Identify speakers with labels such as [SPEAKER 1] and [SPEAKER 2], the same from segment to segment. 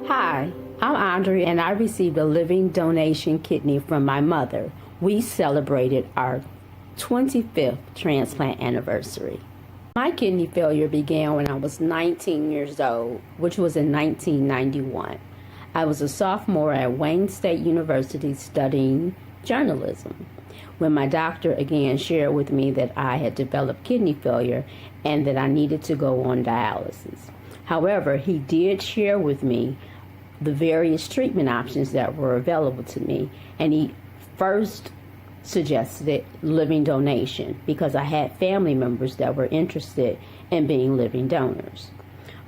[SPEAKER 1] Hi, I'm Andrea, and I received a living donation kidney from my mother. We celebrated our 25th transplant anniversary. My kidney failure began when I was 19 years old, which was in 1991. I was a sophomore at Wayne State University studying journalism when my doctor again shared with me that I had developed kidney failure and that I needed to go on dialysis. However, he did share with me the various treatment options that were available to me, and he first suggested living donation because I had family members that were interested in being living donors.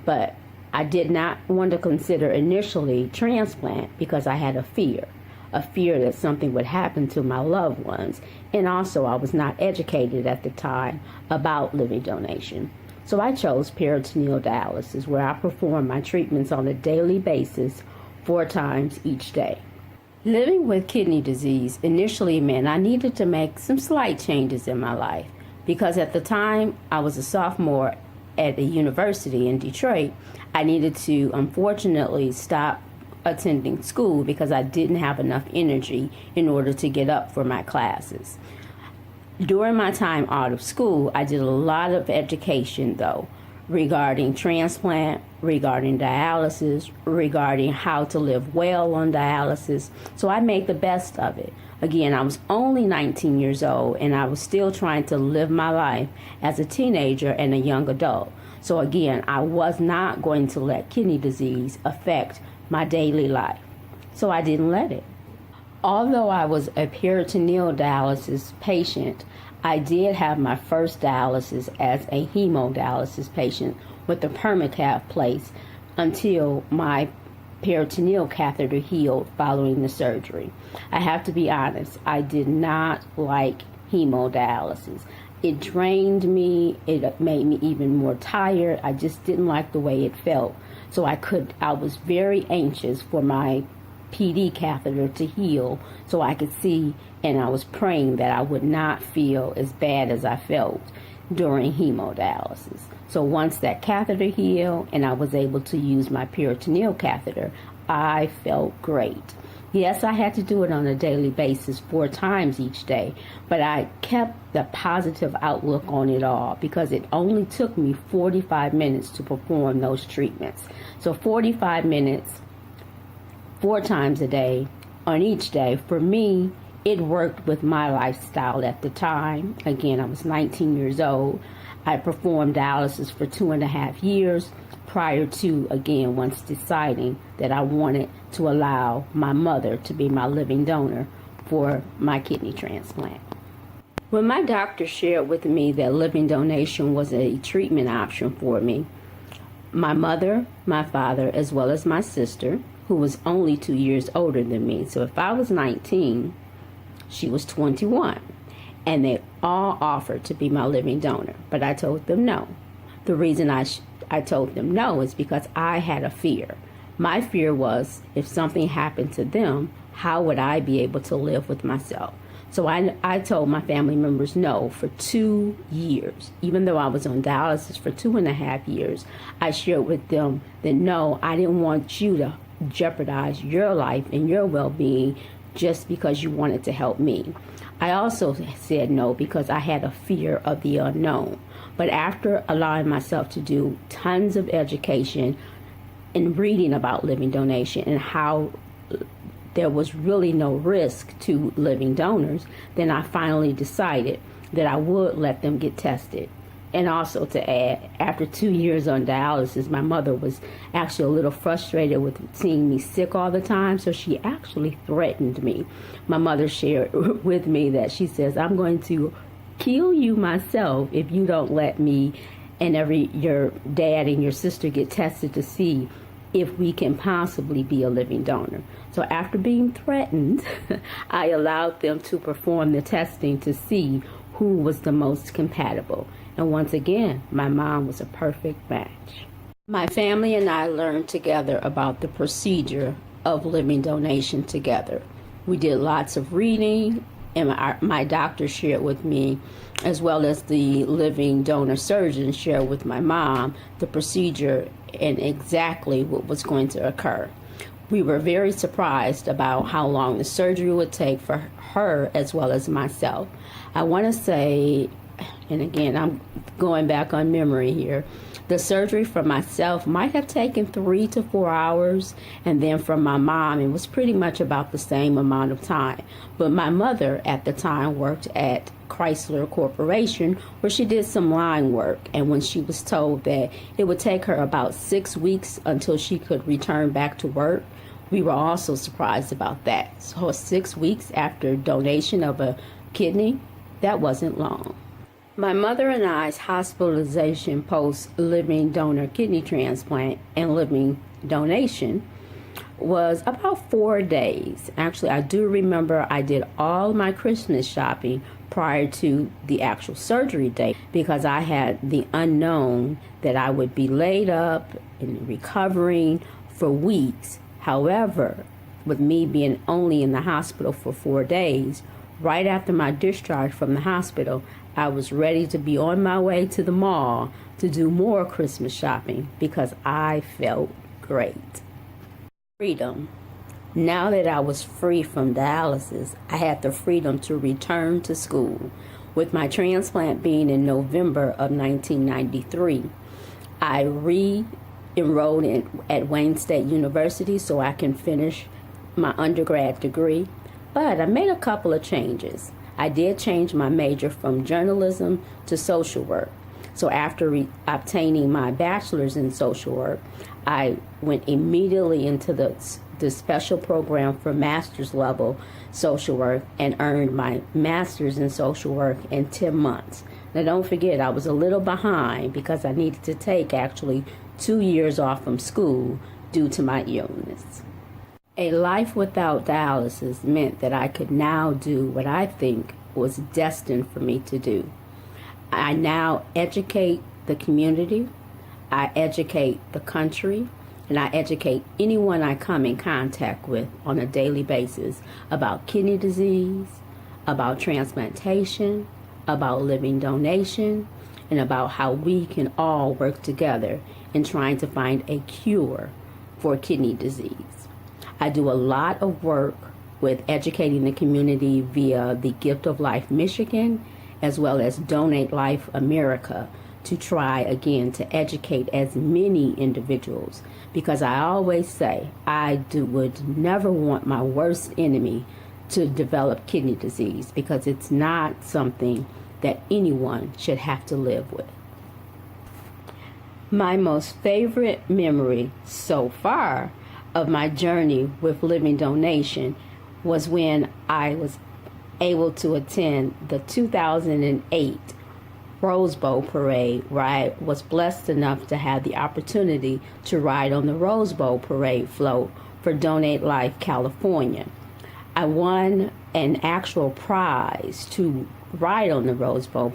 [SPEAKER 1] But I did not want to consider initially transplant because I had a fear that something would happen to my loved ones, and also I was not educated at the time about living donation. So I chose peritoneal dialysis, where I perform my treatments on a daily basis 4 times each day. Living with kidney disease initially meant I needed to make some slight changes in my life because at the time I was a sophomore at a university in Detroit. I needed to unfortunately stop attending school because I didn't have enough energy in order to get up for my classes. During my time out of school, I did a lot of education though regarding transplant, regarding dialysis, regarding how to live well on dialysis. So I made the best of it. Again, I was only 19 years old and I was still trying to live my life as a teenager and a young adult. So again, I was not going to let kidney disease affect my daily life. So I didn't let it. Although I was a peritoneal dialysis patient, I did have my first dialysis as a hemodialysis patient with the permacath placed until my peritoneal catheter healed following the surgery. I have to be honest, I did not like hemodialysis. It drained me, it made me even more tired. I just didn't like the way it felt. So I was very anxious for my PD catheter to heal so I could see, and I was praying that I would not feel as bad as I felt during hemodialysis. So once that catheter healed and I was able to use my peritoneal catheter, I felt great. Yes, I had to do it on a daily basis 4 times each day, but I kept the positive outlook on it all because it only took me 45 minutes to perform those treatments. So 45 minutes, 4 times a day, on each day, for me, it worked with my lifestyle at the time. Again, I was 19 years old. I performed dialysis for 2.5 years prior to, again, once deciding that I wanted to allow my mother to be my living donor for my kidney transplant. When my doctor shared with me that living donation was a treatment option for me, my mother, my father, as well as my sister, who was only 2 years older than me. So if I was 19, she was 21. And they all offered to be my living donor. But I told them no. The reason I told them no is because I had a fear. My fear was if something happened to them, how would I be able to live with myself? So I told my family members no for 2 years. Even though I was on dialysis for 2.5 years, I shared with them that no, I didn't want you to jeopardize your life and your well-being just because you wanted to help me. I also said no because I had a fear of the unknown. But after allowing myself to do tons of education and reading about living donation and how there was really no risk to living donors, then I finally decided that I would let them get tested. And also to add, after 2 years on dialysis, my mother was actually a little frustrated with seeing me sick all the time, so she actually threatened me. My mother shared with me that she says, I'm going to kill you myself if you don't let me and your dad and your sister get tested to see if we can possibly be a living donor. So after being threatened, I allowed them to perform the testing to see who was the most compatible. And once again, my mom was a perfect match. My family and I learned together about the procedure of living donation together. We did lots of reading and my doctor shared with me, as well as the living donor surgeon shared with my mom, the procedure and exactly what was going to occur. We were very surprised about how long the surgery would take for her as well as myself. I want to say, and again, I'm going back on memory here, the surgery for myself might have taken 3 to 4 hours, and then for my mom, it was pretty much about the same amount of time. But my mother at the time worked at Chrysler Corporation, where she did some line work, and when she was told that it would take her about 6 weeks until she could return back to work, we were also surprised about that. So 6 weeks after donation of a kidney, that wasn't long. My mother and I's hospitalization post living donor kidney transplant and living donation was about 4 days. Actually, I do remember I did all my Christmas shopping prior to the actual surgery date because I had the unknown that I would be laid up and recovering for weeks. However, with me being only in the hospital for 4 days, right after my discharge from the hospital, I was ready to be on my way to the mall to do more Christmas shopping because I felt great. Freedom. Now that I was free from dialysis, I had the freedom to return to school. With my transplant being in November of 1993, I re-enrolled at Wayne State University so I can finish my undergrad degree, but I made a couple of changes. I did change my major from journalism to social work. So after obtaining my bachelor's in social work, I went immediately into the special program for master's level social work and earned my master's in social work in 10 months. Now don't forget, I was a little behind because I needed to take actually 2 years off from school due to my illness. A life without dialysis meant that I could now do what I think was destined for me to do. I now educate the community, I educate the country, and I educate anyone I come in contact with on a daily basis about kidney disease, about transplantation, about living donation, and about how we can all work together in trying to find a cure for kidney disease. I do a lot of work with educating the community via the Gift of Life Michigan, as well as Donate Life America, to try again to educate as many individuals, because I always say would never want my worst enemy to develop kidney disease, because it's not something that anyone should have to live with. My most favorite memory so far of my journey with living donation was when I was able to attend the 2008 Rose Bowl Parade, where I was blessed enough to have the opportunity to ride on the Rose Bowl Parade float for Donate Life California. I won an actual prize to ride on the Rose Bowl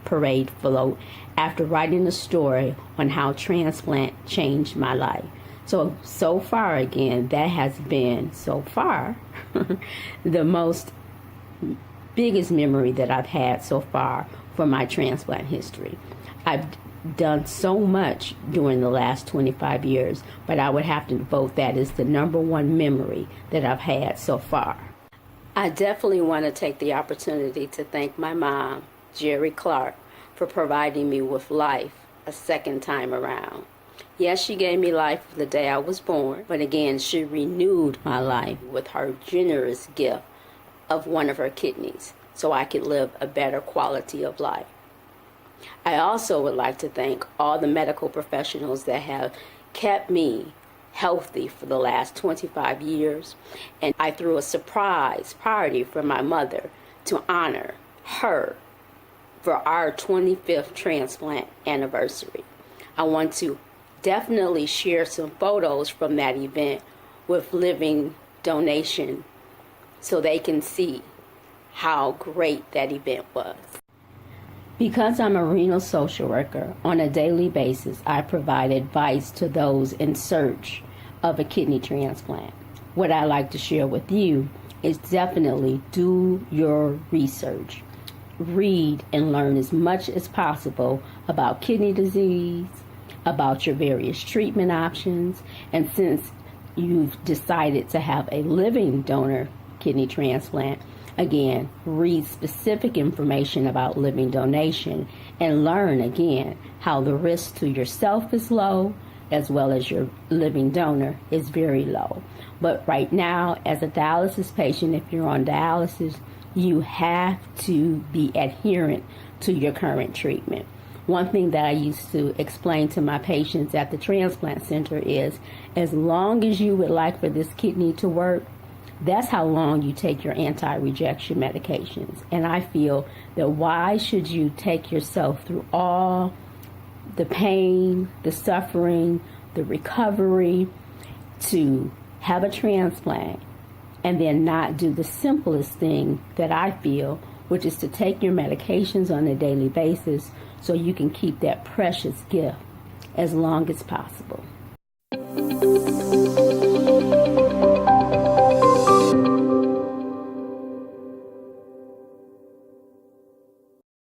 [SPEAKER 1] Parade float after writing a story on how transplant changed my life. So far, again, that has been, so far, the biggest memory that I've had so far for my transplant history. I've done so much during the last 25 years, but I would have to vote that as the number one memory that I've had so far. I definitely want to take the opportunity to thank my mom, Jerry Clark, for providing me with life a second time around. Yes, she gave me life the day I was born, but again, she renewed my life with her generous gift of one of her kidneys so I could live a better quality of life. I also would like to thank all the medical professionals that have kept me healthy for the last 25 years, and I threw a surprise party for my mother to honor her for our 25th transplant anniversary. I want to definitely share some photos from that event with Living Donation so they can see how great that event was. Because I'm a renal social worker, on a daily basis, I provide advice to those in search of a kidney transplant. what I like to share with you is definitely do your research. Read and learn as much as possible about kidney disease, about your various treatment options, and since you've decided to have a living donor kidney transplant, again, read specific information about living donation and learn again how the risk to yourself is low as well as your living donor is very low. But right now, as a dialysis patient, if you're on dialysis, you have to be adherent to your current treatment. One thing that I used to explain to my patients at the transplant center is, as long as you would like for this kidney to work, that's how long you take your anti-rejection medications. And I feel that why should you take yourself through all the pain, the suffering, the recovery to have a transplant and then not do the simplest thing that I feel, which is to take your medications on a daily basis so you can keep that precious gift as long as possible.